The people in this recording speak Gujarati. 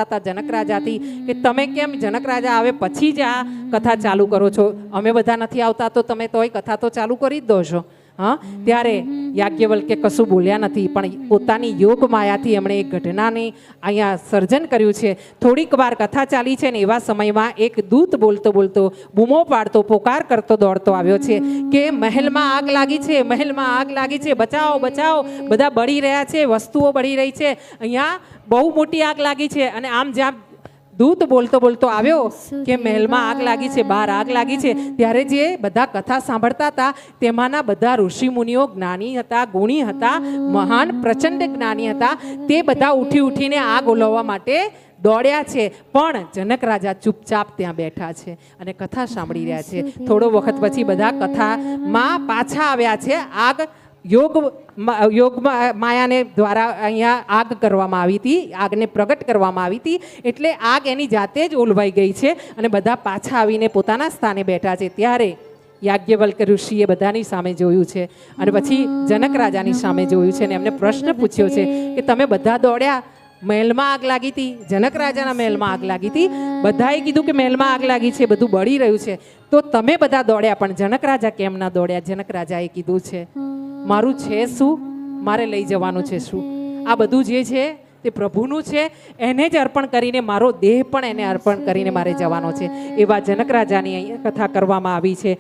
હતા જનક રાજાથી કે તમે કેમ જનક રાજા આવે પછી જ આ કથા ચાલુ કરો છો, અમે બધા નથી આવતા તો તમે તોય કથા તો ચાલુ કરી જ દો છો. હા, ત્યારે યાજ્ઞવલ્કે કશું બોલ્યા નથી, પણ પોતાની યોગ માયાથી એમણે એક ઘટનાની અહીંયા સર્જન કર્યું છે. થોડીક વાર કથા ચાલી છે ને એવા સમયમાં એક દૂત બોલતો બોલતો બૂમો પાડતો પોકાર કરતો દોડતો આવ્યો છે કે મહેલમાં આગ લાગી છે, મહેલમાં આગ લાગી છે, બચાવો બચાવો, બધા બળી રહ્યા છે, વસ્તુઓ બળી રહી છે, અહીંયા બહુ મોટી આગ લાગી છે. અને આમ જ્યાં દૂત બોલતો બોલતો આવ્યો કે મહેલમાં આગ લાગી છે, બહાર આગ લાગી છે, ત્યારે જે બધા કથા સાંભળતા હતા તેમાંના બધા ઋષિ મુનિઓ જ્ઞાની હતા, ગુણી હતા, મહાન પ્રચંડ જ્ઞાની હતા. તે બધા ઉઠીને આગ ઓલવવા માટે દોડ્યા છે. પણ જનક રાજા ચૂપચાપ ત્યાં બેઠા છે અને કથા સાંભળી રહ્યા છે. થોડો વખત પછી બધા કથામાં પાછા આવ્યા છે. આગ યોગ માયાને દ્વારા અહીંયા આગ કરવામાં આવી હતી, આગને પ્રગટ કરવામાં આવી હતી, એટલે આગ એની જાતે જ ઓલવાઈ ગઈ છે અને બધા પાછા આવીને પોતાના સ્થાને બેઠા છે. ત્યારે યાજ્ઞવલ્ક ઋષિએ બધાની સામે જોયું છે અને પછી જનક રાજાની સામે જોયું છે અને એમને પ્રશ્ન પૂછ્યો છે કે તમે બધા દોડ્યા, મહેલમાં આગ લાગી હતી, જનક રાજાના મહેલમાં આગ લાગી હતી, બધાએ કીધું કે મહેલમાં આગ લાગી છે, બધું બળી રહ્યું છે, તો તમે બધા દોડ્યા પણ જનક રાજા કેમ ના દોડ્યા? જનક રાજાએ કીધું છે મારું છે શું, મારે લઈ જવાનું છે શું? આ બધું જે છે તે પ્રભુનું છે, એને જ અર્પણ કરીને મારો દેહ પણ એને અર્પણ કરીને મારે જવાનો છે. એવા જનક રાજાની અહીંયા કથા કરવામાં આવી છે.